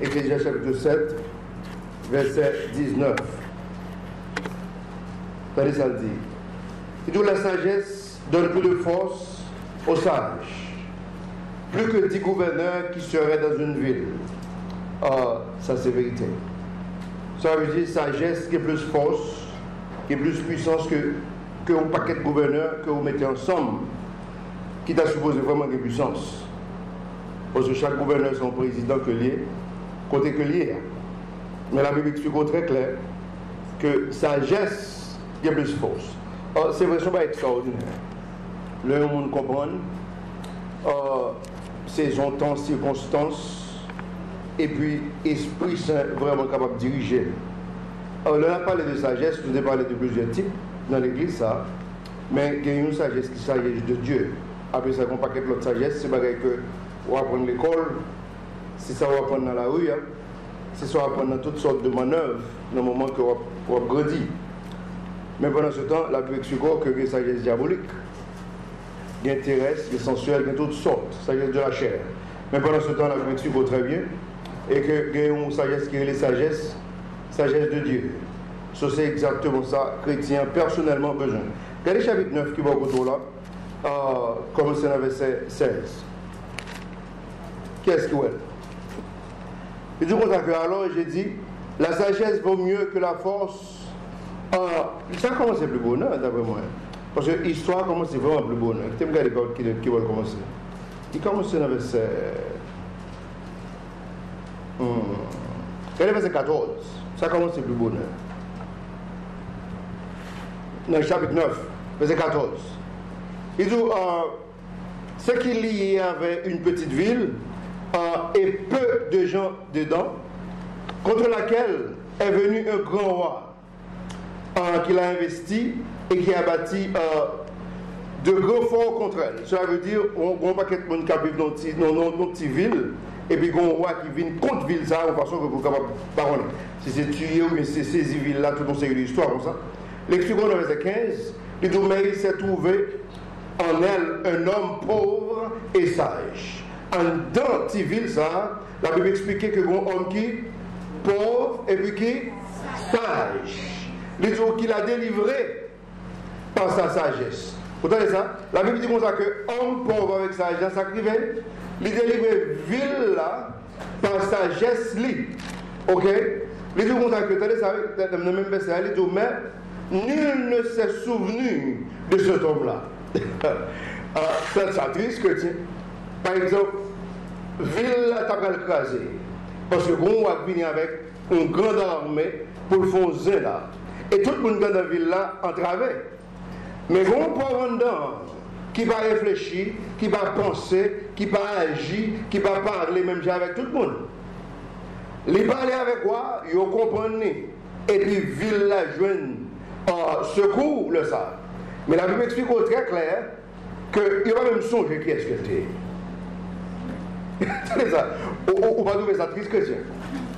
Ecclésiaste chapitre 7, verset 19. Regardez ça le dit. Il dit la sagesse donne plus de force aux sages, plus que 10 gouverneurs qui seraient dans une ville. Ah, ça c'est vérité. Ça veut dire sagesse qui est plus force, qui est plus puissance que un paquet de gouverneurs que vous mettez ensemble, qui t'a supposé vraiment de puissance. Parce que chaque gouverneur son président que lié, côté que lié. Mais la Bible explique très clair que sagesse est plus force. C'est vraiment pas extraordinaire. Le monde comprend, saison, temps, circonstances, et puis Esprit Saint vraiment capable de diriger. Alors, là, on a parlé de sagesse, je vous ai parlé de plusieurs types dans l'église, ça, mais il y a une sagesse qui est sagesse de Dieu. Après ça, on paquet l'autre sagesse, c'est pareil que on va apprendre l'école, c'est ça on va apprendre dans la rue, hein. C'est ça on va apprendre dans toutes sortes de manœuvres, dans le moment que on va grandir. Mais pendant ce temps, la Bible explique que il y a sagesse diabolique. Il y a terrestre, il y a sensuel, il y a toutes sortes, sagesse de la chair. Mais pendant ce temps, la Bible explique très bien, et qu'il y a une sagesse qui est la sagesse de Dieu. Ça, c'est exactement ça, chrétien, personnellement besoin. Regardez le chapitre 9 qui va au côté là, commencer dans le verset 16. Qu'est-ce qu'il y a? Il dit comme ça que alors j'ai dit, la sagesse vaut mieux que la force. Ça commence plus bonheur, d'après moi. Parce que l'histoire commence vraiment plus bonheur. Tu me regardes qui va commencer. Il commence dans le verset. Regardez le verset 14. Ça commence plus bonheur. Dans le chapitre 9, verset 14. Il dit ce qui est lié avec une petite ville et peu de gens dedans, contre laquelle est venu un grand roi qui l'a investi et qui a bâti de grands forts contre elle. Cela veut dire on va pas qu'être monde qui habite dans une petite ville et puis un roi qui vient contre ville ça de façon que vous capable parler. Si c'est tuer ou bien c'est saisir ville là tout dans cette histoire comme ça. L'explication dans le verset 15, il dit mais il s'est trouvé en elle un homme pauvre et sage. En dans cette ville ça, la Bible expliquait que un homme qui pauvre et puis qui sage. Il dit qu'il a délivré par sa sagesse. Vous entendez ça? La Bible dit comme ça que homme pauvre avec sagesse, ça criait, il délivre ville là par sagesse li. Ok? Il dit comme ça que, attendez ça, dans le même verset, il dit mais nul ne s'est souvenu de cet homme-là. C'est triste que tiens. Par exemple, ville là, t'as le craser. Parce que on va venir avec une grande armée pour le faire zin là. Et tout le monde dans la ville là en travers. Mais on peut rendre qui va réfléchir, qui va penser, qui va agir, qui va parler même avec tout le monde. Les parler avec quoi, ils comprennent. Et puis ville là joignent secours le ça. Mais la Bible explique très clair qu'il va même songer qui est-ce que c'est. Ça. On va trouver ça triste chrétien.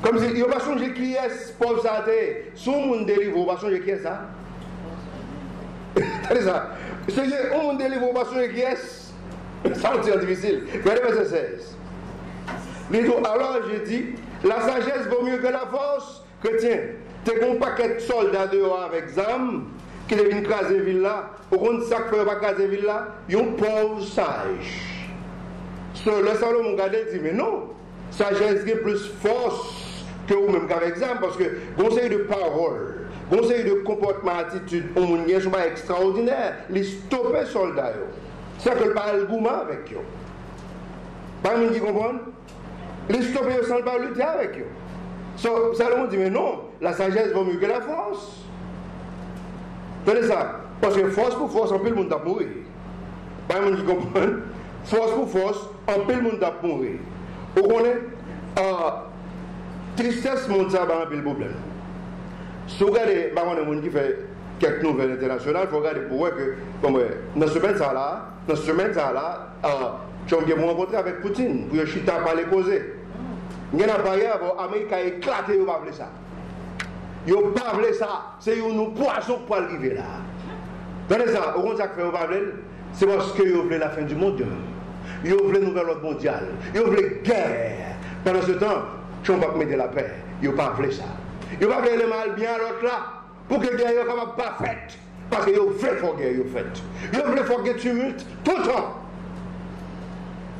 Comme si il va songer qui est pauvre ça. Son monde délivre, on va songer qui est ça. C'est ça. C'est un monde délivre, on va songer qui est. Ça c'est difficile. Regardez verset 16. Alors j'ai dit, la sagesse vaut mieux que la force. Chrétien, tu as un paquet de soldats dehors avec ZAM qui viennent craser la ville là. Au compte ça que pas craser la ville là, ils ont pauvre sage. Le Salomon Gadel dit, mais non, sagesse est plus force que vous-même qu'avec ZAM, parce que conseil de parole, conseil de comportement, attitude, on ne sont pas extraordinaire. Les stopper soldats, c'est que le parle gourmand avec eux. Pas monde qui comprend? Les stopper sans pas lutter avec eux. Salomon dit, mais non, la sagesse vaut mieux que la force. Tenez ça, parce que force pour force, en plus le monde a mourir. Pas monde qui comprend? Force pour force, en peu le monde a mourir. Vous connaissez, tristesse monte ça dans le problème. Si vous regardez, le monde qui fait quelques nouvelles internationales, il faut regarder pour voir que, dans ce semaine-là, j'ai rencontré avec Poutine, pour chita parler causer. Il y a un appareil, l'Amérique a éclaté, il n'a pas voulu ça. Il n'a pas voulu ça, c'est une poisson pour arriver là. Tenez ça, au contraire, c'est parce qu'ils veulent la fin du monde. Ils veulent une nouvelle ordre mondiale. Ils veulent guerre. Pendant ce temps, tu vas mettre la paix. Ils n'ont pas fait ça. Ils n'ont pas fait le mal bien à l'autre là, pour que la guerre ne soit pas faite. Parce qu'ils ont fait la guerre, ils ont fait. Ils ont fait la guerre tumulte tout le temps.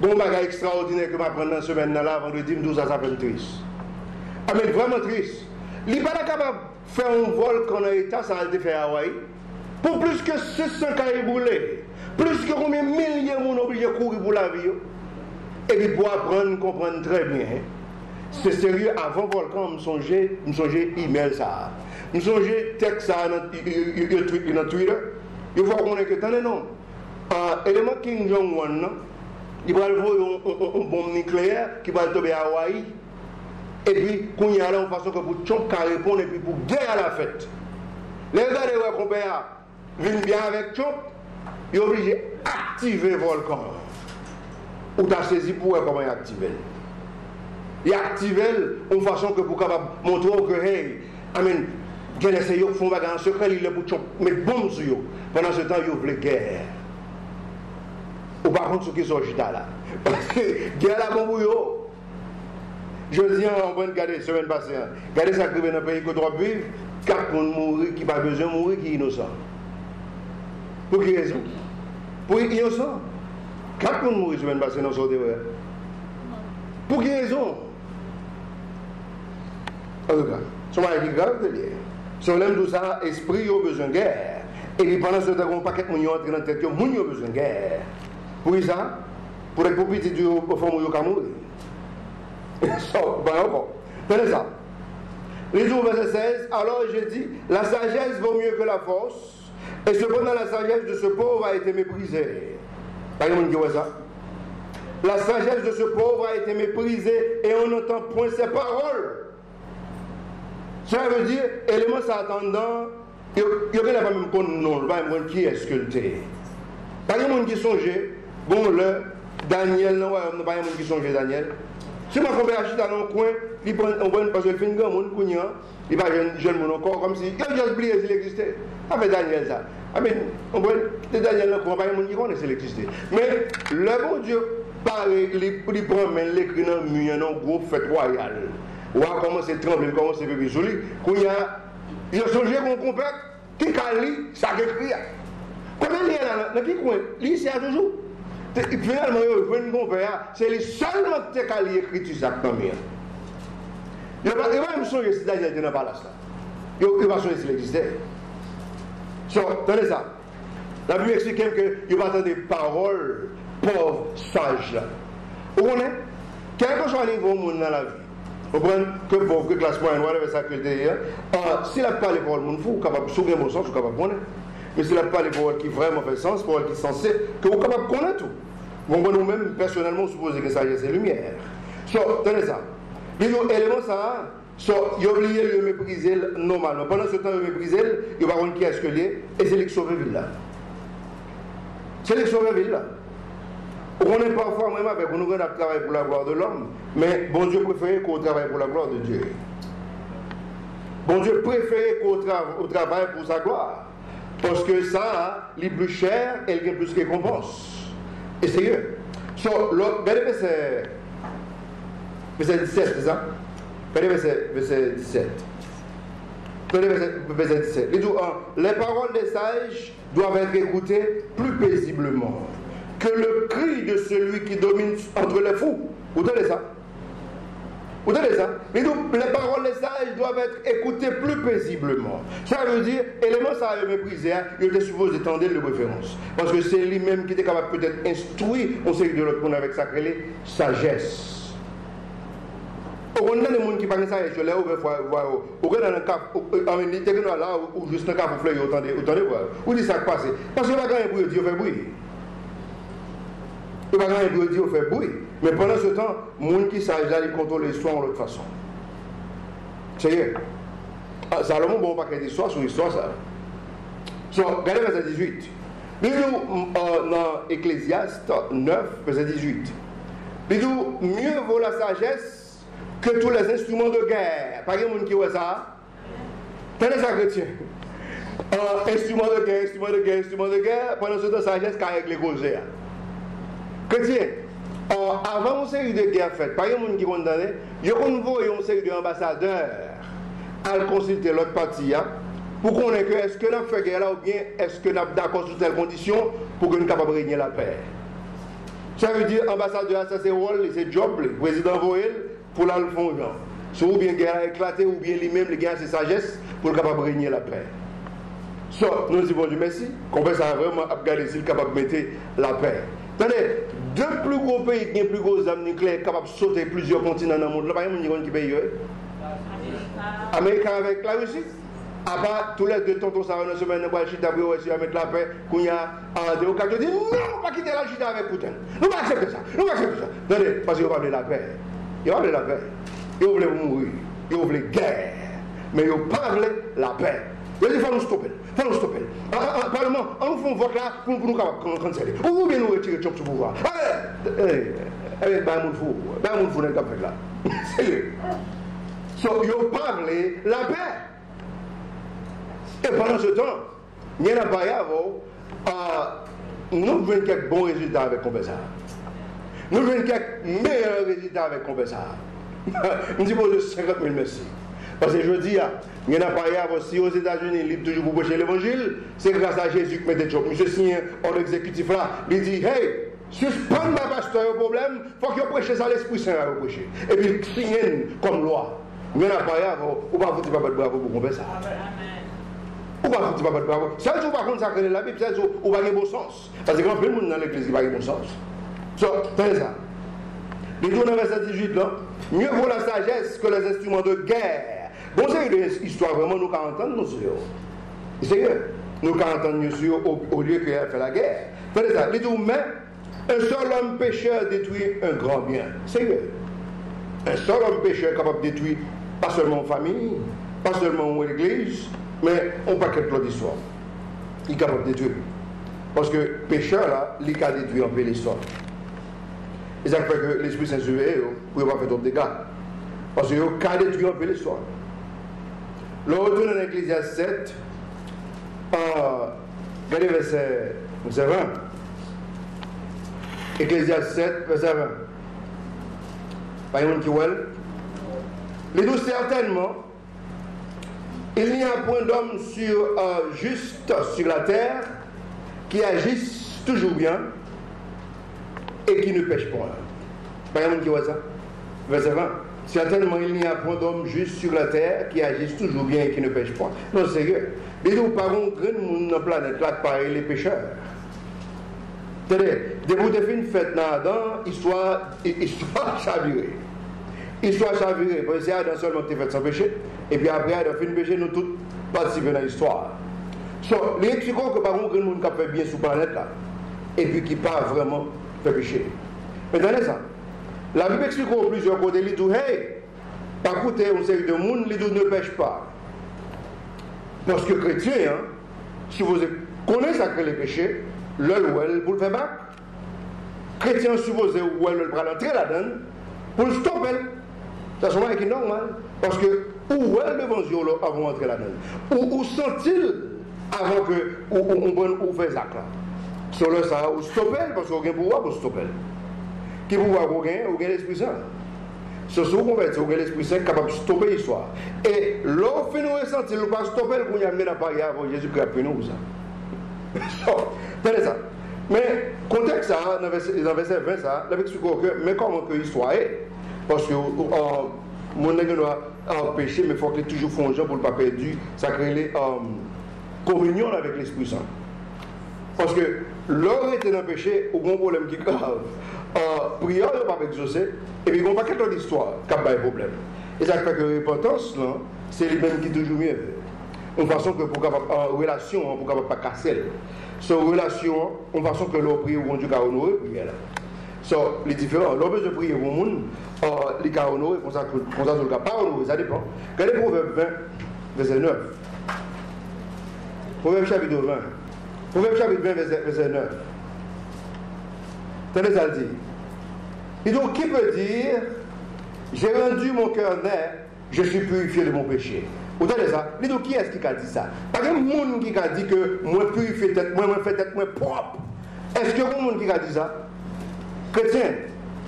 Bon bagage extraordinaire que je prends dans la semaine là, vendredi 12 à ça fait triste. Ah mais vraiment triste. Il n'est pas capable de faire un vol qu'on a état, ça a été fait à Hawaï. Pour plus que 600 cailles brûlées, plus que combien de milliers de gens obligés de courir pour la vie. Et puis pour apprendre, comprendre très bien. C'est sérieux, avant le volcan, je me songeais email ça. Je me songeais texte ça dans Twitter. Il faut qu'on ait que tant de noms. Élément Kim Jong-un, il va avoir une bombe nucléaire qui va tomber à Hawaï. Et puis, qu'on y a là, en façon que pour Trump qui répond et puis pour guerre à la fête. Les gars de qu'on viennent bien avec Trump, ils sont obligés d'activer le volcan. Ou tu as saisi pour comment il active. Il active en façon que pour capable montrer que, hey, amen, il y a des gens qui font des choses en secret, ils sont pour Trump mettre bombe sur eux. Pendant ce temps, ils veulent guerre. Ou par contre, ceux qui sont là. Parce que guerre la bombe pour eux. Je dis, on va regarder la semaine passée. Regardez ça qui est dans le pays que tu vivre. 4 personnes mourir qui n'ont pas besoin de mourir, qui sont innocents. Pour quelle raison? Pour innocents. 4 personnes mourir la semaine passée dans ce dehors. Pour quelle raison? En tout cas, c'est un qui grave de lire. Si on aime tout ça, esprit a besoin de guerre. Et puis pendant ce temps, on paquet de gens entrer dans la tête, les gens ont besoin de guerre. Pour ça, pour être petit du fond, ils ont mourir. Ben encore. Tenez ça. Les jours verset 16, alors j'ai dit, la sagesse vaut mieux que la force, et cependant la sagesse de ce pauvre a été méprisée. Pas de monde qui voit ça. La sagesse de ce pauvre a été méprisée et on n'entend point ses paroles. Ça veut dire, élément ça attendant, il n'y a pas même qu'on non, pas même qui est sculpté. Pas de monde qui songeait, bon le Daniel, non, pas de monde qui songeait Daniel. Si je vais acheter dans un coin, il prend parce qu'il fait un grand monde, il va jeune monde encore, comme si il a déjà oublié s'il existait. Avec Daniel, ça. On voit Daniel, il n'y a pas de monde qui connaît s'il existait. Mais le bon Dieu, il prend l'écrit dans un gros fête royal. On va commencer à trembler, comment c'est bébé joli. Il a changé mon compère, qui a lu, ça a écrit. Combien il y a dans qui coin? Il y a toujours. Finalement, il c'est les seulement qui ont écrit ça dans le mien. Il va me songer si Daniel n'était pas là. Il va songer s'il existait. Tenez ça. La Bible explique qu'il va entendre des paroles pauvres, sages. Vous connaissez? Quel que soit le niveau monde dans la vie, vous comprenez que pauvre, que classe moyenne, whatever ça que s'il n'a pas les paroles, vous êtes capable de souvenir mon sens, vous êtes capable de connaître. Mais s'il n'a pas les paroles qui vraiment fait sens, paroles qui sont censées, que vous êtes capable de connaître tout. Nous-mêmes, personnellement, supposons que ça y est lumière. Tenez ça. Les éléments, ça, il a oublié de mépriser normalement. Pendant ce temps, il a méprisé, il va voir qui est-ce que est, et c'est lui qui sauve la ville là. C'est lui qui sauve la ville là. On est parfois même avec nous travailler pour la gloire de l'homme, mais bon Dieu préfère qu'on travaille pour la gloire de Dieu. Bon Dieu préfère qu'on travaille pour sa gloire. Parce que ça, il est plus cher et il y a plus de récompense. Et sérieux. Regardez verset 17, c'est ça? Regardez verset 17. Regardez verset 17. Il dit, les paroles des sages doivent être écoutées plus paisiblement que le cri de celui qui domine entre les fous. Vous entendez ça? Vous entendez ça? Il dit, les paroles des sages doivent être écoutées plus paisiblement. Ça veut dire, élément ça a méprisé, il était supposé tendre de référence. Parce que c'est lui-même qui était capable peut-être instruire on sait de l'autre monde avec sa sagesse. On a des gens qui parlent de ça, je l'ai ouvert, on dans un cas, là, ou juste un cas pour fleurir, autant de voir. Où dit ça passe? Parce que pas grand bruit, Dieu fait bruit. Il n'y a pas grand bruit, Dieu fait bruit. Mais pendant ce temps, les gens qui savent là, ils contrôlent l'histoire de l'autre façon. C'est Salomon, bon paquet d'histoire sur l'histoire, ça. Regardez verset 18. Dans Ecclésiaste 9, verset 18. Il dit, mieux vaut la sagesse que tous les instruments de guerre. Pas de monde qui voit ça. Tenez ça, chrétien. Instrument de guerre, instrument de guerre, instrument de guerre. Pendant ce temps, sagesse qui a réglé les causes. Chrétien, Avant une série de guerres faites, par exemple, qui condamné, je convoie une série d'ambassadeurs à consulter l'autre partie pour qu'on ait que est-ce que nous avons fait guerre là ou bien est-ce que nous sommes d'accord sur telles conditions pour que nous soyons capables de régner la paix. Ça veut dire ambassadeur, ça c'est rôle, c'est job, le président Voël pour la le fond genre. Soit ou bien guerre a éclaté ou bien lui-même les gars c'est sagesse pour être capable de régner la paix. So, nous disons Dieu merci, qu'on peut ça vraiment regarder s'il est capable de mettre la paix. Attendez, deux plus gros pays qui ont plus gros armes nucléaires capables de sauter plusieurs continents dans le monde, là par exemple, qui pays Américain avec la Russie. À part tous les deux tontons ça va une semaine pour Chine d'après aussi à mettre la paix, qu'on y a en démocratie dit non, on va quitter la Chine avec Poutine. Nous va accepter ça. Nous va accepter ça. Attendez, parce qu'ils veulent la paix. Ils veulent la paix. Ils veulent mourir. Ils veulent guerre. Mais ils veulent la paix. Ils disent, il faut nous stopper. Il faut nous stopper. Parlement, on nous fait un vote là pour nous canceller. Ou bien nous retirer Trump du pouvoir. Allez, ben mon fou. Ben mon fou n'est pas fait là. Sérieux. So, ils parlent la paix. Et pendant ce temps, il y a pas nous voulons quelques bons résultats avec Compensar. Nous voulons quelques meilleurs résultats avec Compensar. Nous disons 50 000 merci. Parce que je dis, il y en a pas aussi aux États-Unis, ils toujours pour prêcher l'évangile, c'est grâce à Jésus que mettez Trump. Monsieur signe en exécutif là, il dit, hey, suspendre ma pasteur au problème, il faut qu'il prêche ça l'Esprit Saint à prêcher. Et puis signe comme loi. Il y en a pas ou pas vous pas bravo pour Compensar. Ou pas foutre pas de bravo. C'est un jour par contre ça crée la Bible, c'est un jour où va y bon sens. Parce que quand plein de monde dans l'église qui va y bon sens. C'est ça. Les jours dans verset 18 là, mieux vaut la sagesse que les instruments de guerre. Bon, c'est une histoire vraiment nous qu'à entendre nous sur. Sérieux. Nous qu'à entendre nous sur au lieu qu'elle fait la guerre. C'est ça. Les jours mais un seul homme pécheur détruit un grand bien. Sérieux. Un seul homme pécheur capable de détruire pas seulement une famille, pas seulement une église, mais on ne peut pas quelque chose d'histoire. Il est capable de détruire. Parce que le pécheur, là, il a détruit un peu l'histoire. Et ça fait que l'Esprit Saint surveille pour ne pas faire d'autres dégâts. Parce qu'il a détruit un peu l'histoire. Le retour dans l'Ecclésiaste 7, regardez verset 20. Ecclésiaste 7, verset 20. Par exemple, qui voit, les douze certainement, il n'y a point d'homme juste sur la terre qui agisse toujours bien et qui ne pêche point. Par exemple, qui voit ça? Verset 20. Certainement, il n'y a point d'homme juste sur la terre qui agisse toujours bien et qui ne pêche point. Non, c'est sérieux. Mais nous parlons de grand monde dans la planète là qui paraît les pêcheurs. Tenez, dès que vous avez une fête là-dedans, histoire chavirée. Histoire chavirée. Parce que c'est dans seulement que tu fais sans péché. Et puis après, à la fin de péché, nous tous participons dans l'histoire. So, les expliquons que par contre, le monde qui fait bien sur la planète là, et puis qui pas vraiment fait péché. Mais attendez ça. La Bible explique plusieurs côtés, il dit, hey, par contre, on sait de monde, il dit, ne pêche pas. Parce que chrétien, hein, si vous connaissez ça que les péchés, le ou elle pour le faire battre. Chrétien supposé ou elle pour entrer là-dedans, pour le stopper. Ça c'est normal. Parce que où est l'évangile avant d'entrer là-dedans? Où sont-ils avant que on fait ça là? Sur le ça, ou stopper, parce qu'on a un pouvoir pour stopper. Qui pouvoir qu'on gagne? On gagne l'Esprit Saint. Ce sont convertis, on gagne l'Esprit Saint capable de stopper l'histoire. Et l'offre nous ressentir, nous pas stopper, qu'on y a mis la paille avant Jésus-Christ après nous. Tenez ça. Mais, contexte ça, dans le verset 20, ça, il explique que, mais comment que l'histoire est? Parce que mon nègre a péché, mais il faut qu'il toujours fongeant pour ne pas perdre, ça crée les communion avec l'Esprit Saint. Parce que l'homme était dans le péché, au grand problème qui est grave. Prière ne pas exaucer, et puis il n'y a pas quelque d'histoire qui a un problème. Et ça fait que la repentance, c'est le même qui est toujours mieux. Une façon que pour en relation, pour ne pas casser. Sur relation, une façon que l'on prie au Dieu qui a honoré, prière là. So, les différents, l'on besoin de prier au monde, les cas honorés, pour ça le cas pas honoré, ça dépend. Regardez Proverbe 20, verset 9. Proverbe chapitre 20. Proverbe chapitre 20, verset 9. Tenez ça le dit. Et donc, qui peut dire, j'ai rendu mon cœur net, je suis purifié de mon péché? Vous entendez ça? Mais donc, qui est-ce qui a dit ça? Pas un monde qui a dit que moi purifié tête, moi fait tête, moi propre. Est-ce que y a un monde qui a dit ça? Chrétien,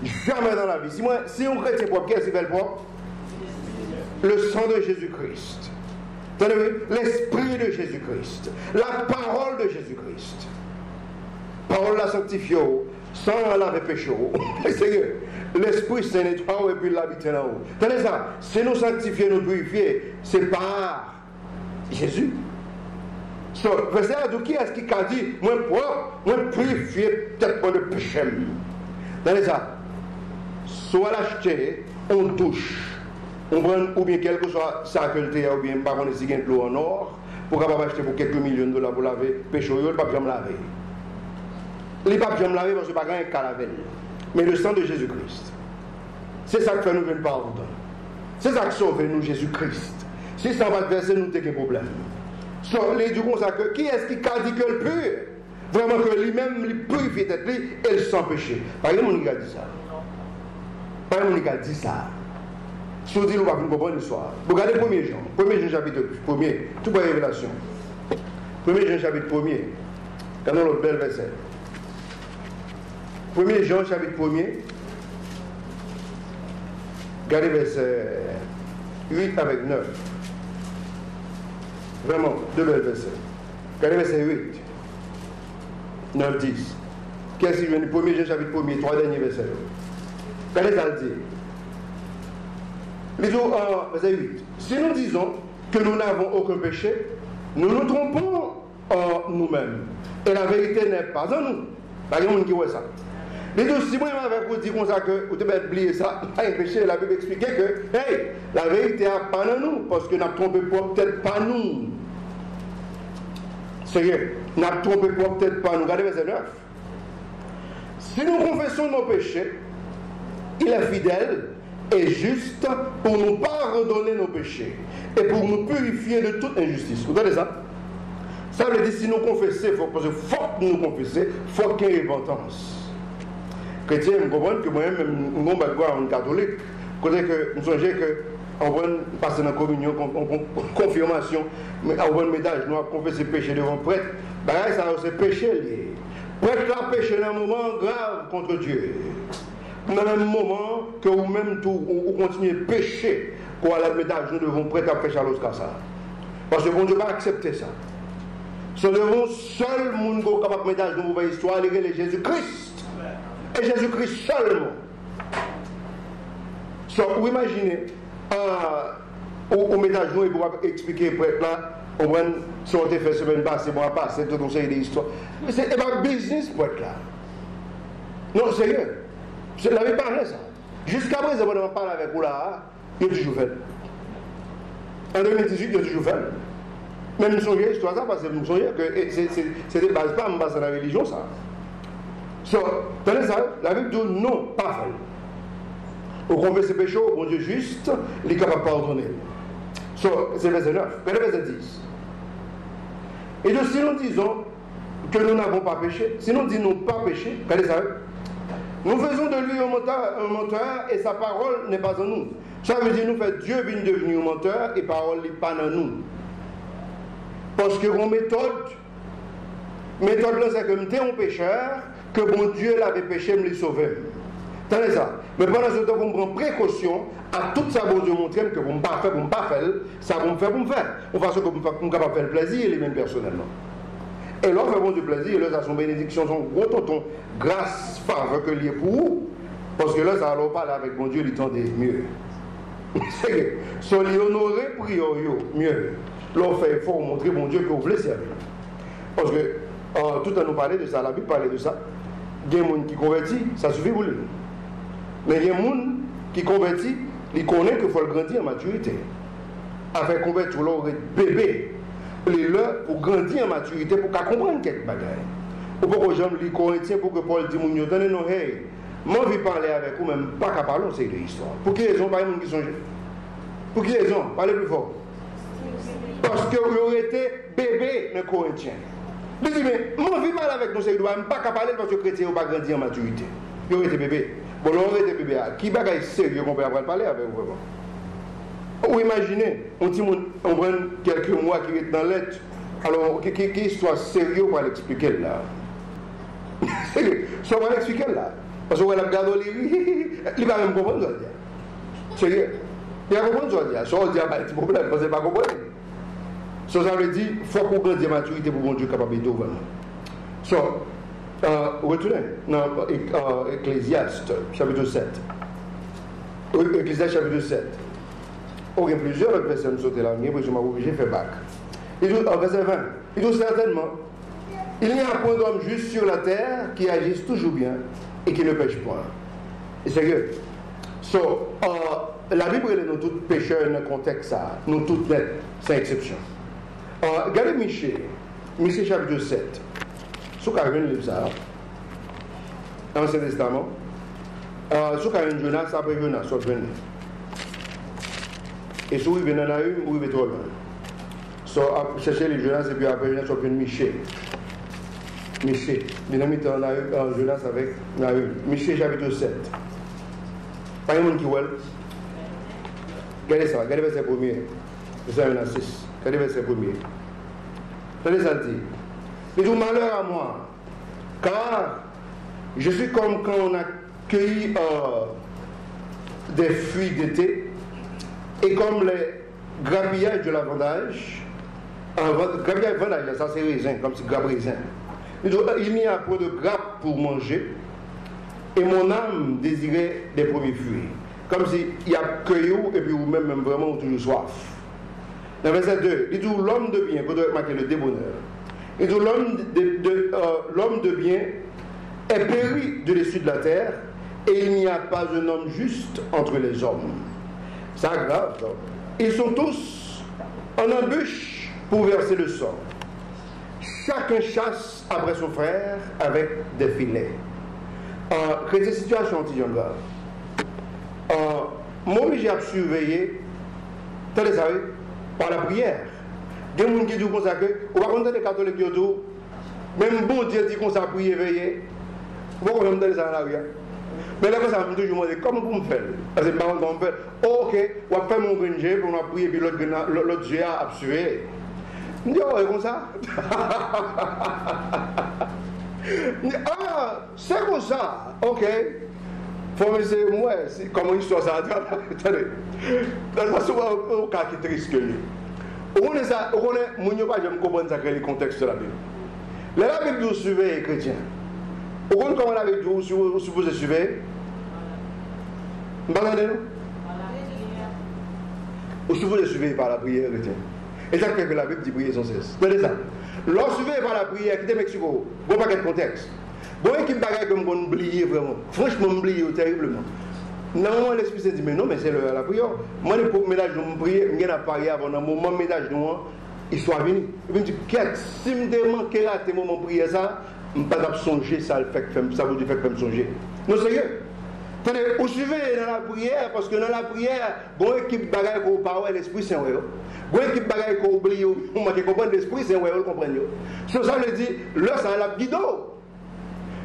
Jamais dans la vie. Si on chrétien propre, qu'est-ce qu'il fait le propre? Le sang de Jésus-Christ. L'esprit de Jésus-Christ. La parole de Jésus-Christ. Parole la sanctifie, sans laver péché. Seigneur, l'Esprit Saint nettoie et puis l'habite là haut. Tenez ça, c'est nous sanctifier, nous purifier, c'est par Jésus. So, verset à qui est-ce qui a dit, moi propre, moi purifié, peut-être pas de péché. Tenez ça, soit l'acheter, on touche, on prend, ou bien quelque soit sa qualité, ou bien par contre, si il y a de l'eau en or, pour capable acheter pour quelques millions de dollars pour laver péché, il ne peut pas jamais laver. Les papes jamais laver parce que pas un calavel. Mais le sang de Jésus-Christ. C'est ça qui fait nous venir pardon. C'est ça qui sauve nous Jésus-Christ. Si ça va verser nous t'es un problème. So, les du comme ça que qui est-ce qui a dit que le pur? Vraiment que lui-même il purifie tête lui et sans péché. Par exemple, on a dit ça. Par exemple, on a dit ça. Si on dit nous pas comprendre l'histoire. Regardez 1er Jean. 1er Jean chapitre 1er. Tout pour révélation. 1er Jean chapitre 1er. Regardons l'autre bel verset. 1er Jean chapitre 1er. Regardez verset 8 avec 9. Vraiment, deux belles versets. Regardez verset 8. 9, 10. Qu'est-ce qu'il vient du 1er Jean chapitre 1er, 3 derniers versets. Regardez ça le dit. Lisons verset 8. Si nous disons que nous n'avons aucun péché, nous nous trompons en nous-mêmes. Et la vérité n'est pas en nous. Par exemple, qui voit ça. Les deux, si moi je vous dire comme ça que vous devez oublier ça, pas un péché, la Bible expliquait que hey, la vérité n'est pas dans nous, parce que nous n'avons trompé peut-être pas nous. Sérieux, nous n'avons trompé peut-être pas nous. Regardez verset 9. Si nous confessons nos péchés, il est fidèle et juste pour nous pardonner nos péchés et pour nous purifier de toute injustice. Vous entendez ça? Ça veut dire si nous confessons, parce qu'il faut que nous confessions, il faut qu'il y ait repentance. Chrétien, je comprends que moi-même, mon background catholique, côté que nous songeons que on va passer dans la communion, confirmation, mais on va médaille, nous avons confessé péché devant le prêtre, ben ça c'est péché lié. Prêtre là péché dans un moment grave contre Dieu. Dans le même moment que vous-même tout, vous continuez à pécher pour aller à la médaille, nous devons prêtre à pécher à l'oscar ça. Parce que bon Dieu va accepter ça. Ce devons seul monde capable de médaille dans votre histoire, c'est Jésus-Christ. Et Jésus-Christ seulement. So, vous imaginez, au ménage, nous, pour expliquer prêtre là, on va si on te fait semaine passée, bon, pas, c'est tout conseil des histoires. Mais c'est pas business prêtre là. Non, sérieux. Je ne l'avais pas parlé ça. Jusqu'à présent, on parle avec vous là, il a toujours fait. En 2018, il a toujours fait. Même si on vient histoire ça, parce que nous songeons que c'est des bases pas en base de la religion ça. So, tenez ça, la Bible dit non, pas fait. Au confesse ses péchés, bon Dieu juste, il est capable de pardonner. So, c'est verset 9, verset 10. Et donc, si nous disons que nous n'avons pas péché, si nous disons pas péché, regardez ça, nous faisons de lui un menteur et sa parole n'est pas en nous. Ça veut dire nous fait Dieu vient devenir un menteur et parole n'est pas en nous. Parce que mon méthode là, c'est que j'étais un pécheur, que bon Dieu l'avait péché, me l'a sauvé. Tenez ça. Mais pendant ce temps, vous me prenez précaution à tout ça, bon Dieu montre que vous ne pas faire, vous ne pas faire, ça vous me fait, vous me faire. De façon que vous ne pouvez pas faire le plaisir, les mêmes personnellement. Et là, fait bon Dieu plaisir, là, ça son bénédiction, son gros tonton, grâce, faveur que lié pour vous. Parce que là, ça va parler avec bon Dieu, il tendait mieux. C'est que, si on honoré prière, mieux. Là, on fait effort, montrer bon Dieu que vous voulez servir. Parce que, tout à nous parler de ça, la Bible parlait de ça. Il y a des gens qui convertissent, ça suffit pour lui. Mais il y a des gens qui convertissent, ils connaissent qu'il faut grandir en maturité. Afin de convertir leur bébé, pour grandir en maturité, pour qu'ils comprennent quelques bagages. Ou pour que les gens les Corinthiens, pour que Paul dise, donnez nous, hey, moi je vais parler avec vous, même pas qu'à parler, c'est de l'histoire. Pour qui raison, pas les gens qui sont jeunes? Pour qui raison? Parlez plus fort. Parce que vous aurez été bébé dans les Corinthiens. Je dis, mais moi, je ne vis pas avec nous, c'est que je ne pas parler parce que les chrétiens n'ont pas grandi en maturité. Ils ont été bébés. Bon, là, on été bébé. Qui bagaille sérieux qu'on peut après parler avec vous vraiment? Ou imaginez, on prend quelques mois qui est dans l'être. Alors, qui soit sérieux pour l'expliquer là? Ça, on va l'expliquer là. Parce que la regarde, il va même comprendre ce que je dis. Il va comprendre ce que je dis. Ça, on dit, il y a un petit problème, parce qu'il ne va pas comprendre. Ça veut dire qu'il faut qu'on grandisse la maturité pour bon Dieu capable de vraiment. So, retournez dans Ecclésiaste, chapitre 7. Ecclésiaste, chapitre 7. Il y a plusieurs versets qui sont là, mais je m'ai obligé de faire bac. Il dit, verset 20, il dit certainement, il n'y a point d'homme juste sur la terre qui agisse toujours bien et qui ne pêche point. Et c'est que, la Bible, elle est nous tous pécheurs dans le contexte, ça. Nous tous nets, sans exception. Regardez Michée chapitre 7. Si vous avez un livre, ça, Ancien Testament, si vous avez un Jonas, après Jonas, soit venu. Et si vous venez dans la rue, vous venez trop loin. Soit chercher les Jonas et puis après Jonas, soit venu Michée. Michée. Dynamite en Jonas avec la rue. Michée chapitre 7. Pas un monde qui voit. Regardez ça, regardez verset 1er. Verset 1 à 6. Regardez verset 1er. Regardez ça dit. Il dit malheur à moi, car je suis comme quand on a cueilli des fruits d'été et comme les grappillages de la vendage. Grappillage vendage, ça c'est raisin, comme si grappe raisin. Il n'y a pas de grappe pour manger et mon âme désirait des premiers fruits. Comme s'il y a cueilli et puis vous-même vraiment toujours soif. Dans le verset 2, il dit l'homme de bien, vous devez marquer le débonheur. Il dit l'homme de bien est péri de dessus de la terre et il n'y a pas un homme juste entre les hommes. C'est grave. Donc. Ils sont tous en embûche pour verser le sang. Chacun chasse après son frère avec des filets. Que ces situations sont graves. Moi, j'ai surveillé, par la prière. Il y a des gens qui disent comme ça que, on va compter les catholiques qui disent, même bon Dieu dit qu'on s'est prié, veillé. Vous pouvez me donner ça dans la rue. Mais là, ça me toujours demander comment vous me faites. Parce que par exemple, on fait, ok, on va faire mon gringe, on va prier, puis l'autre Dieu a suivi. Je dis, oh, c'est comme ça. Ah, c'est comme ça, ok. Faut me dire, moi, comment histoire ça. Attendez, dans ce cas qui est triste. On connaît ça, on connaît, mon Dieu, je ne comprends pas le contexte de la Bible. La Bible nous suivait les chrétiens. On connaît comment la Bible nous suppose suivre. Vous entendez-nous? Vous suppose suivre par la prière chrétienne. Et ça fait que la Bible dit prier sans cesse. Tenez ça. Lorsque vous par la prière, quittez Mexico, bon paquet de contexte. Bon équipe bagaille comme on oublie vraiment. Franchement, on oublie terriblement. Normalement, l'esprit s'est dit, mais non, mais c'est la prière. Moi, pour ménage de mon prière, je n'ai pas prié avant, dans mon moment ménage de moi, il soit venu. Et puis, je me dis, si je me manque à tes moments prière ça, je ne peux pas songer, ça vous dit, fait me songer. Non, sérieux. Tenez, vous suivez dans la prière, parce que dans la prière, bon équipe bagaille qu'on parle, l'esprit c'est un ouais. Bon équipe bagaille qu'on oublie, on m'a compris l'esprit c'est un ouais, vous comprenez. Ça veut dire, là, ça a la guido.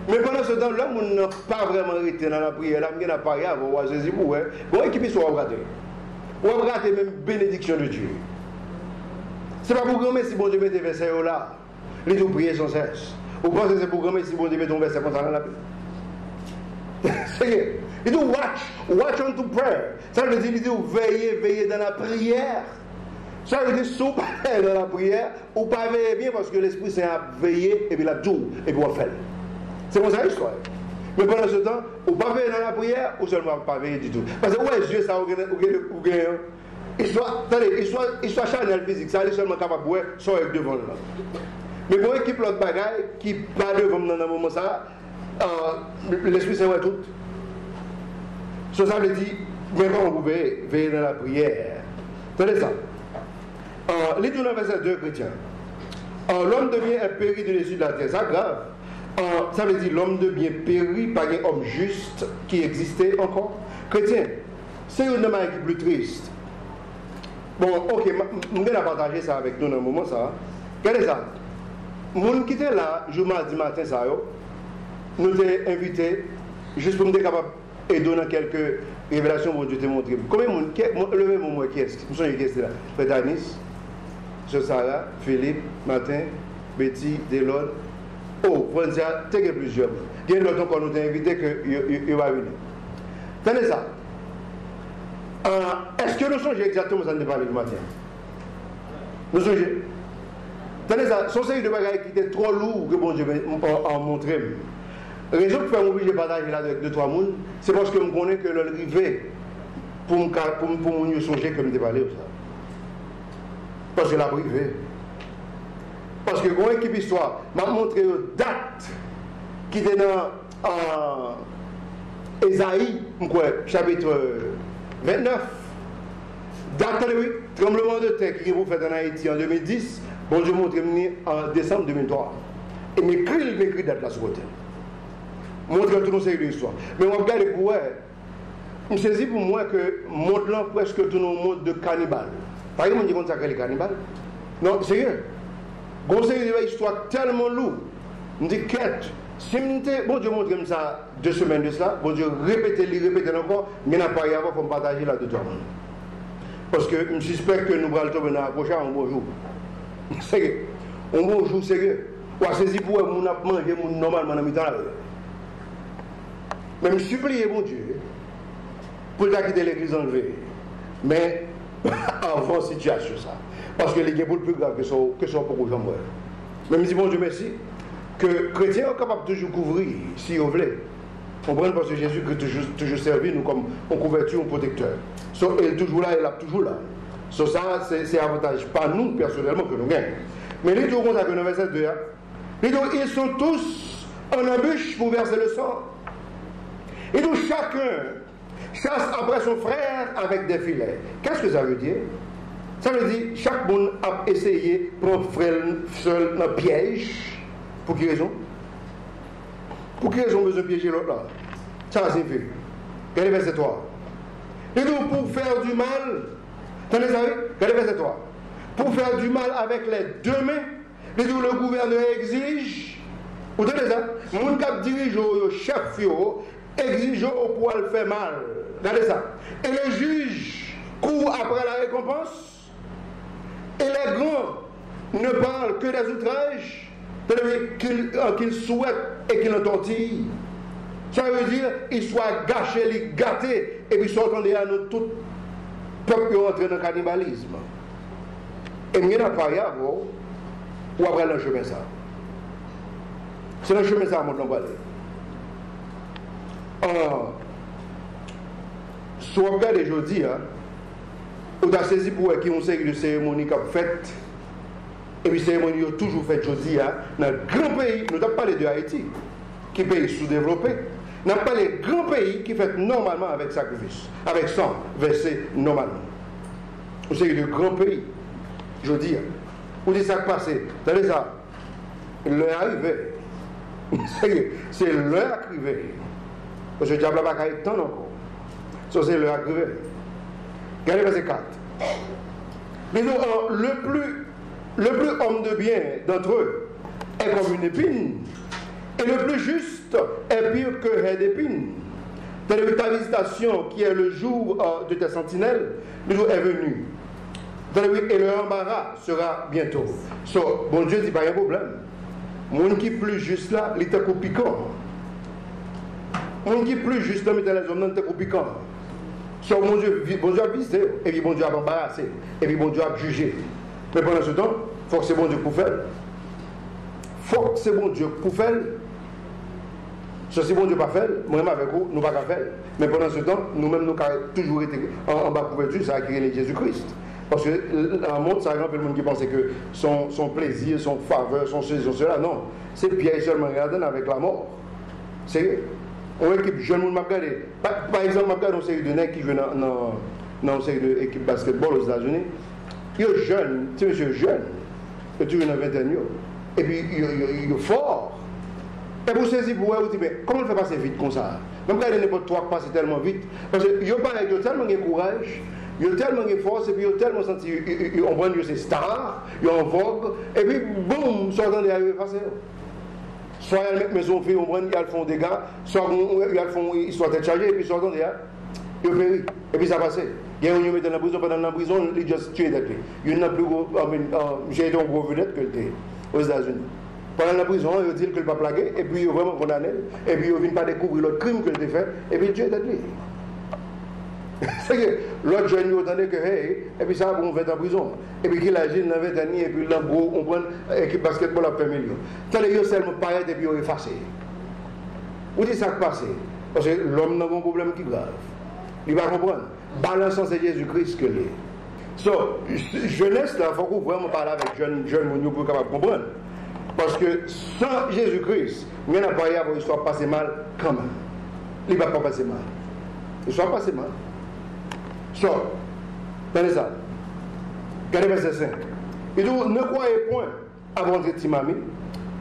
Mais pendant ce temps, l'homme n'a pas vraiment été dans la prière, l'homme n'a pas rien, vous voyez, c'est pour bon équipe soit raté. Ou raté même bénédiction de Dieu. C'est pas pour gommer si bon Dieu met des versets là, les deux prier sans cesse. Vous pensez que c'est pour gommer si bon Dieu met des versets comme ça dans la Bible? C'est il dit watch unto prayer. Ça veut dire, il dit veillez dans la prière. Ça veut dire, si vous pas dans la prière, ou pas veillez bien parce que l'Esprit Saint a veillé et puis il a tout et puis on fait. C'est comme ça l'histoire. Mais pendant ce temps, ou pas veiller dans la prière, ou seulement pas veiller du tout. Parce que ouais, Dieu, ça, il soit charnel physique, ça, il est seulement capable de voir, soit avec devant là. Mais pour équipe l'autre bagaille, qui pas devant dans un moment ça, l'Esprit Saint voit tout. Ça veut dire, maintenant vous veillez dans la prière. Tenez ça. Les deux verset 2 chrétiens. L'homme de bien est péri de dessus de la terre. C'est grave. Ça veut dire l'homme de bien péri par un homme juste qui existait encore. Chrétien, c'est une manière qui est plus triste. Bon, ok, je vais partager ça avec nous dans un moment. Ça. Regardez ça. Mon qui était là, je mardi matin, ça, nous t'ai invité juste pour me dire capable et donner quelques révélations pour Dieu te montrer. Combien de monde, levez mon mot qui est-ce? Nous sommes qui est là? Frère Anis, Sarah, Philippe, Martin, Betty, Delon, Oh, Francia, tu as plusieurs. Il y a d'autres qu'on nous a invité qu'il va venir. Tenez ça. Est-ce que nous songeons exactement ça ne parle du matin? Nous songeons. Tenez ça, son série de bagages qui était trop lourd que bon Dieu m'a montré. La raison pour faire m'obliger de partager là avec 2-3 personnes, c'est parce que je connais que le rivet pour me songer que je me parler de ça. Parce que la privé. Parce que quand l'équipe histoire m'a montré une date qui était dans Ésaïe, chapitre 29. Date, oui, tremblement de terre qui est fait en Haïti en 2010. Bon Dieu montre en décembre 2003. Et m'écrit date là sur côté. Montre tout le série de l'histoire. Mais on regarde pour elle. Je me saisis pour moi que le monde là presque tout le monde de cannibales. Par exemple, on dit qu'on s'appelle les cannibales. Non, sérieux. Bon, c'est une histoire tellement lourde. Je me dis, quête. Si bon Dieu montre comme ça 2 semaines de cela, bon Dieu répétez encore, mais n'a pas y avoir pour partager là de tout le monde. Parce que je suspecte que nous allons tomber dans la prochaine un bon jour. Sérieux. Un bon jour, sérieux. Ou à saisir pour vous, nous avons mangé normalement dans le temps là. Mais je supplie mon Dieu pour quitter l'église enlevée. Mais avant situation ça. Parce que les gens sont plus graves que son pour gens morts. Mais je dis bon Dieu merci que les chrétiens sont capables de toujours couvrir si vous voulez. Comprenez parce que Jésus a toujours servi nous comme un couverture, un protecteur. Il est toujours là, il est toujours là. Ça, c'est avantage, pas nous personnellement que nous gagnons. Mais les deux comme ça que nous verset 2, ils sont tous en embûche pour verser le sang. Et donc chacun chasse après son frère avec des filets. Qu'est-ce que ça veut dire? Ça veut dire chaque monde a essayé de prendre frère seul dans le piège. Pour quelle raison? Pour quelle raison besoin de piéger l'autre là? Ça signifie. Regardez verset 3. Et donc pour faire du mal, attendez ça, regardez verset 3. Pour faire du mal avec les deux mains, et donc le gouverneur exige, vous entendez ça? Mon cap dirige au chef, exige au pouvoir le faire mal. Regardez ça. Et le juge court après la récompense. Et les grands ne parlent que des outrages qu'ils souhaitent et qu'ils tortillent. Ça veut dire qu'ils soient gâchés, gâtés, et puis sortent à nous tout peuple qui entre dans le cannibalisme. Et il n'y a pas y avoir ou après le chemin ça. C'est le chemin ça, mon nom va si on regarde aujourd'hui, on a saisi pour qui on sait que la cérémonie qu'a faite, et puis la cérémonie a toujours faite aujourd'hui, dans le grand pays, nous avons parlé de Haïti, qui est un pays sous-développé, nous avons parlé de grand pays qui fait normalement avec sacrifice, avec sang versé normalement. On sait que le grand pays, je dis, on dit ça qui passe, attendez ça, l'heure arrivée, c'est l'heure arrivée. Parce que le diable n'a pas de temps encore. Ça, c'est l'heure arrivée. Regardez verset 4. Mais nous, le plus homme de bien d'entre eux est comme une épine. Et le plus juste est pire que haie d'épine. Telle ta visitation qui est le jour de tes sentinelles, le jour est venu. Et le embarras sera bientôt. So, bon Dieu dit pas un problème. Mon qui est plus juste là, il est piquant. Mon qui est plus juste là, il est piquant. So, mon Dieu a visité, et puis bon Dieu a embarrassé, et puis bon Dieu a jugé. Mais pendant ce temps, il faut que c'est bon Dieu pour faire. Il faut que c'est bon Dieu pour faire. So, si bon Dieu pas fait, moi-même avec vous, nous ne pouvons pas faire. Mais pendant ce temps, nous-mêmes, nous avons toujours été en bas couverture, ça a créé Jésus-Christ. Parce que dans le monde, ça exemple, le monde qui pensait que son plaisir, son faveur, son ceci, son cela, non. C'est piège seulement regardé avec la mort. C'est on équipe jeune monde m'a regardé. Par exemple, m'a regardé une série de nègres qui jouent dans une série d'équipe basketball aux États-Unis. Il est jeune, c'est monsieur jeune, il est toujours dans 21 ans. Et puis il est fort. Et vous saisissez pour vous dire, mais comment il fait passer vite comme ça? Même quand il n'y a pas de toi qui passe tellement vite. Parce qu'il y a tellement de courage. Il y a tellement de force, et puis il y a tellement senti, on prend ses stars, il y a en vogue, et puis boum, sortant de l'arrivée facile. Soit ils mettent maison fille, on prend, ils font des gars, soit ils sont tête chargée, et puis sortant de là, ils périt, et puis ça passe. Il y a un qui met dans la prison, pendant la prison, ils juste tué d'être. Il y en a plus gros, j'ai été un gros vedette que le aux États-Unis. pendant la prison, ils disent que le pas plagué, et puis ils ont vraiment condamné, et puis ils ne viennent pas découvrir l'autre crime qu'il a fait, et puis Dieu est lui. C'est que l'autre jeune, il a dit que, hey, et puis ça, on va être en prison. Et puis qu'il agit dans 20 années, et puis là, gros, on prend l'équipe basketball à 1 million. Tandis que seulement paraît, et puis ils ont effacé. Où dit ça qui passe? Parce que l'homme n'a pas un problème qui est grave. Il va comprendre. Balançant, c'est Jésus-Christ que l'est. So, jeunesse, là, il faut qu'on vraiment parle avec jeunes pour capable comprendre. Parce que sans Jésus-Christ, il n'y a pas à l'histoire passer mal quand même. Il ne va pas passer mal. L'histoire passer mal. So, tenez ça. Regardez verset 5. Il dit, ne croyez point à votre timami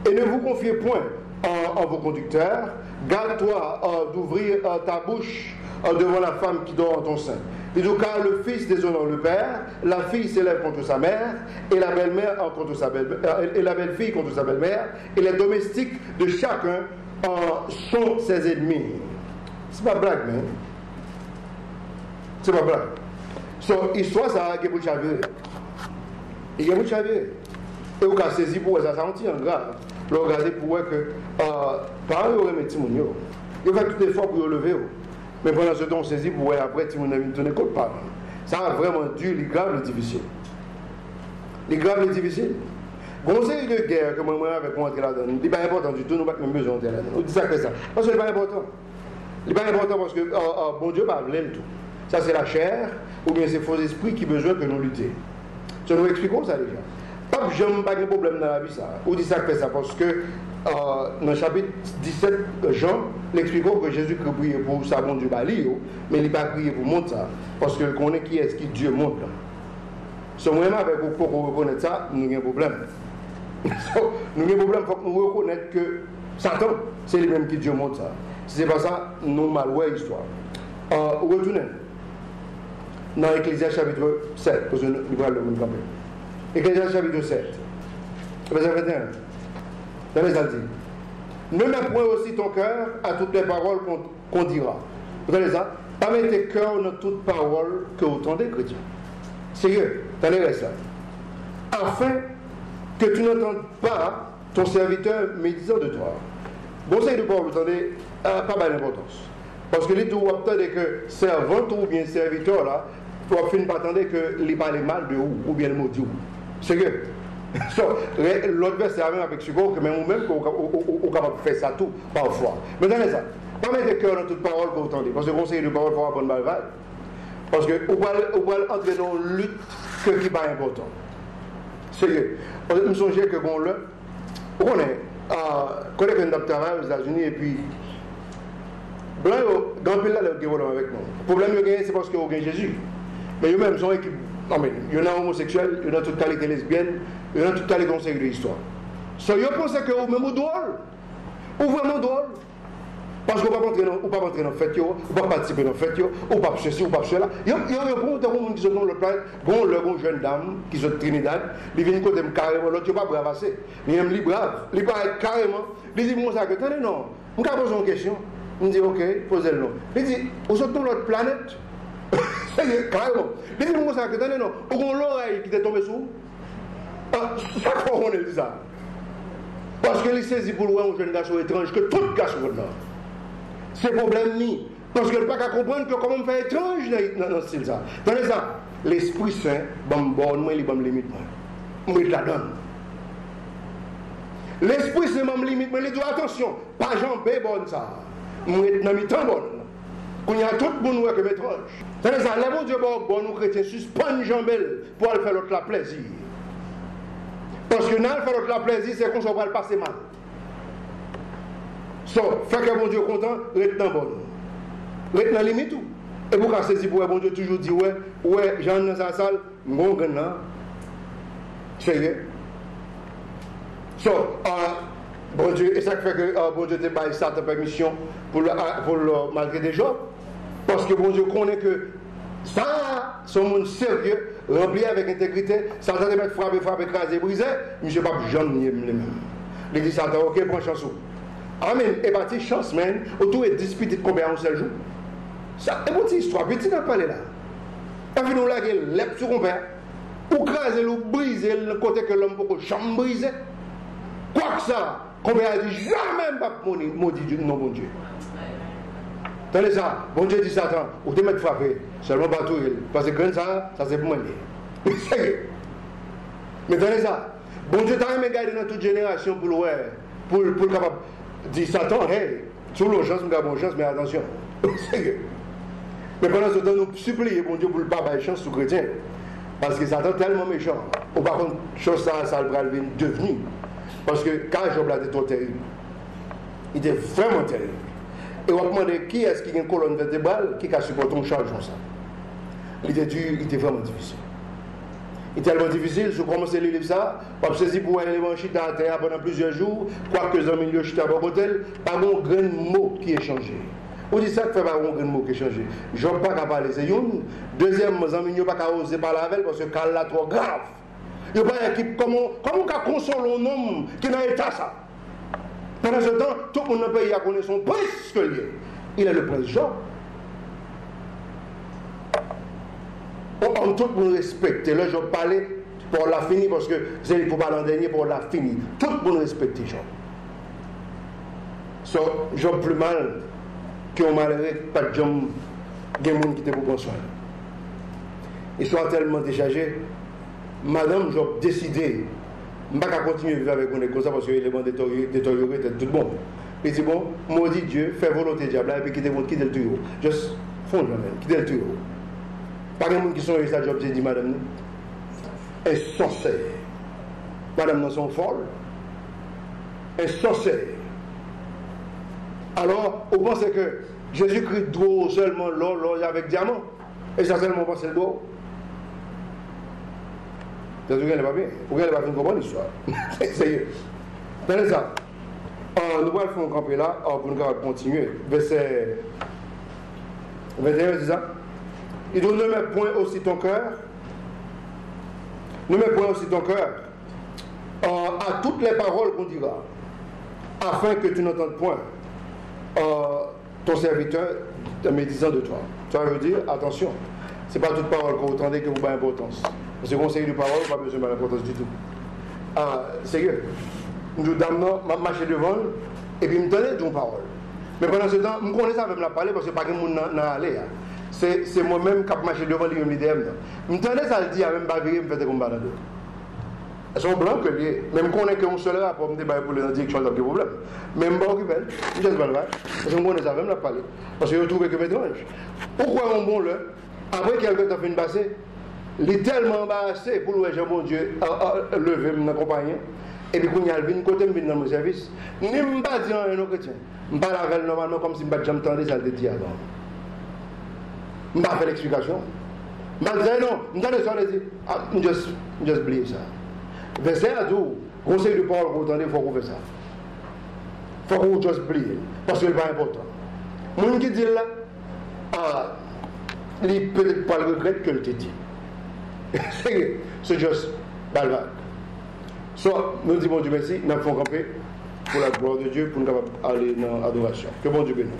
et ne vous confiez point en vos conducteurs. Garde-toi d'ouvrir ta bouche devant la femme qui dort en ton sein. Il dit, car le fils déshonore le père, la fille s'élève contre sa mère, et la belle-mère contre sa belle-mère, et la belle-fille contre sa belle-mère, et les domestiques de chacun sont ses ennemis. C'est pas blague, mais. C'est pas blague. So, histoire, ça a pour chavirer. Il y a pour chavirer. Et vous avez saisi pour ça, ça en grave. Vous regardez pour voir que, par exemple, vous remettez mon yo. Il fait tout effort pour le lever. Mais pendant ce temps, on saisit pour voir après, si vous n'avez donné compte pas. Ça a vraiment dur, les graves, les difficiles. Les graves, les difficiles. Conseil de guerre que moi, avec moi, là-dedans, il n'est pas important du tout, nous n'avons pas même besoin de là-dedans. On dit ça que ça. Parce que ce n'est pas important. Il n'est pas important parce que bon Dieu va le tout. Ça, c'est la chair, ou bien c'est faux esprits qui besoin que nous luttions. Ça nous expliquons ça déjà. Pas jamais pas de problème dans la vie, ça. On dit ça que ça parce que dans le chapitre 17, Jean l'expliquons que Jésus priait pour sa bon Dieu Bali, mais il n'a pas prié pour monter ça. Parce que connaît qui est-ce qui Dieu monte. Si moi avec vous, pour qu'on reconnaisse ça, nous avons un problème. Nous avons un problème, il faut que nous reconnaissions que Satan, c'est lui-même qui Dieu monte ça. Si ce n'est pas ça, nous mal ouais l'histoire. Retournez dans Ecclésiaste chapitre 7, parce que nous allons le monde camper. Ecclésiaste chapitre 7, verset 21. Dans les dit, ne mets point aussi ton cœur à toutes les paroles qu'on dira. Vous entendez ça? Pas mettre tes cœurs dans toutes paroles que vous entendez, chrétiens. Sérieux, tenez ça. Afin que tu n'entendes pas ton serviteur médisant de toi. Bon, c'est de Paul, vous entendez, pas mal d'importance. Parce que les deux, vous attendez que servant ou bien serviteur, là, vous finissez par attendre qu'il parle mal de vous, ou bien le mot de vous. Sérieux. L'autre verset a même avec ce que même vous-même, vous êtes capable de faire ça tout, parfois. Mais tenez ça. Pas mettre de cœur dans toute parole que vous entendez. Parce que le conseil de parole, il faut apprendre mal. Parce que vous pouvez entrer dans une lutte qui n'est pas importante. Sérieux. Je me souviens que bon, là, on connaît qu'un doctorat aux États-Unis et puis. Blanc, grand pile là, le problème avec nous. Le problème, c'est parce qu'ils ont gagné Jésus. Mais eux-mêmes sont équipés. Non, mais il y en a homosexuels, il y en a toute qualité lesbienne, il y en a toute qualité conseil de l'histoire. So, ils pensent que vous-même, vous drôle. Ou vraiment drôle. Parce qu'on ne peut pas rentrer dans la fête, on ne peut pas participer dans la fête, on ne peut pas ceci, on ne peut pas cela. Il y a des gens qui sont dans le plan, bon, le jeune dame qui sont de Trinidad, ils viennent côté carrément, l'autre, il ne peut pas brave assez. Il aime les braves, il peut être carrément. Il dit, moi, ça, que attendez, non, on peut poser une question. Il dit, ok, posez-le nom. Il dit, vous êtes dans l'autre planète. C'est carrément. Il dit, moi, ça, que attendez, non, vous avez l'oreille qui est tombée sous. Ça, comment on dit ça? Parce que les saisi pour loin un jeune garçon étrange que tout garçon là. C'est problème ni. Parce que le pas qu'à comprendre que comment on fait étrange dans ce style ça. Tenez ça. L'Esprit Saint, bon, moi, il me limite. Moi, il la donne. L'Esprit Saint me limite, mais il dit attention, pas Jean B. bon ça. Moi, il n'a mis tant bon. Qu'on y a tout le monde qui est étrange. Tenez ça. Les bons dieux, bon, nous chrétiens, suspendent Jean Bel pour aller faire l'autre la plaisir. Parce que dans le faire l'autre la plaisir, c'est qu'on va le passer mal. So, fait que bon Dieu content, retenant bon. Retenant limite tout. Et pour qu'à saisir pour bon Dieu toujours dit ouais, Jean dans sa salle, mon grand sérieux. So, bon Dieu, et ça fait que bon Dieu te baille ça ta permission pour le malgré des gens. Parce que bon Dieu connaît que ça, c'est un monde sérieux, rempli avec intégrité, ça va mettre frapper, écraser, briser, mais je ne vais pas jamais les mêmes. Il dit ça, ok, prends chance. Amen. Et parti chance, man. Autour est disputé de combien en seul jour. Ça, et petite histoire, petit n'a pas là. Et puis nous là, il lève sur mon père, ou craser, ou briser, le côté que l'homme peut jamais briser. Quoi que ça, combien a dit jamais pas maudit Dieu, non bon Dieu. Tenez ça, bon Dieu dit Satan, ou te mettre frappé, seulement pas tout, parce que quand ça c'est pour moi. Mais tenez ça, bon Dieu t'a même gardé dans toute génération pour capable dire Satan, hey, sur l'urgence, bonne chance, mais attention. Mais pendant ce temps, nous supplions bon Dieu pour ne pas avoir chance sous chrétien. Parce que Satan est tellement méchant. Ou par contre, chose ça le va devenir. Parce que quand Job l'a dit trop terrible, il était vraiment terrible. Et on va demander qui est-ce qui a une colonne vertébrale qui a supporté une charge comme ça. Il était dur, il était vraiment difficile. Il était tellement difficile, je commence à lire ça, on saisir pour aller en chita à terre pendant plusieurs jours, quoique les milieu chita à hôtel, pas un grand mot qui est changé. On dit ça que fait pas un grand mot qui est changé. Je ne peux pas parler, c'est une. Deuxième, mes amis, ne pas oser parler avec parce que le cas est trop grave. Il n'y a pas une équipe, comment on consoler un homme qui n'a pas ça. Pendant ce temps, tout le monde dans le pays a connu son prince que lui. Il est le prince Job. On tout le monde respecte. Là, je parlais pour la finir parce que c'est pour parler en dernier pour la finir. Tout le monde respecte Job. So, Job plus mal qu'on malheureux, pas de Job, il y a des gens qui étaient pour prendre soin. Histoire tellement déchargée, madame Job décidé. Je ne vais pas continuer à vivre avec vous comme ça parce que l'élément détérioré était tout bon. Il dit bon, maudit Dieu, fais volonté diable et puis quittez le tuyau. Juste, fond jamais, quittez le tuyau. Pas de gens qui sont restés à Job, j'ai dit madame, un sorcier. Madame, nous sommes folles. Un sorcier. Alors, on pense que Jésus-Christ doit seulement l'or avec diamant. Et ça seulement pense le doigt. Vous n'avez pas bien. Vous n'avez pas fait comprendre l'histoire. C'est tenez ça. Nous allons faire un camper là pour nous continuer. Verset 21, c'est ça. Il dit, ne mets point aussi ton cœur. Ne mets point aussi ton cœur à toutes les paroles qu'on dira, afin que tu n'entendes point ton serviteur médisant de toi. Ça veut dire, attention, ce n'est pas toute parole qu'on entendait que vous n'avez pas d'importance. Parce que conseil de parole, pas besoin d'importance du tout. Sérieux. Nous damnons, je marche devant, et puis je me donnais une parole. Mais pendant ce temps, je connais ça même la parler parce que pas que monde n'a allé. C'est moi-même qui marche devant lui-même. Je me donnais ça le dire, même pas vérifier, me faire des combats dans l'autre. Elles sont blancs que liés. Même qu'on est qu'un seul rapport, me débattre pour les directions de problème. Même pas occupé, je ne sais pas le faire. Parce que je connais ça même la parler. Parce que je trouve que c'est étrange. Pourquoi mon bon là, après quelqu'un t'a fait une bassée, il est tellement embarrassé pour le bon Dieu lever mon compagnon. Et puis, quand il y a le côté dans mon service, je ne vais pas dire à un chrétien. Je ne vais pas la normalement comme si je ne jamais entendu ça le dire avant. Je ne vais pas faire l'explication. Je vais dire non, je vais dire ça, just believe ça. Verset à tout, conseil de parole pour entendre, il faut qu'on fasse ça. Il faut qu'on just believe. Parce que c'est pas important. Les gens qui disent là, ils peut-être pas le regret que le te dit. C'est juste balvague. Soit nous disons bon Dieu merci, nous avons campé pour la gloire de Dieu, pour nous aller dans l'adoration. Que bon Dieu bénisse.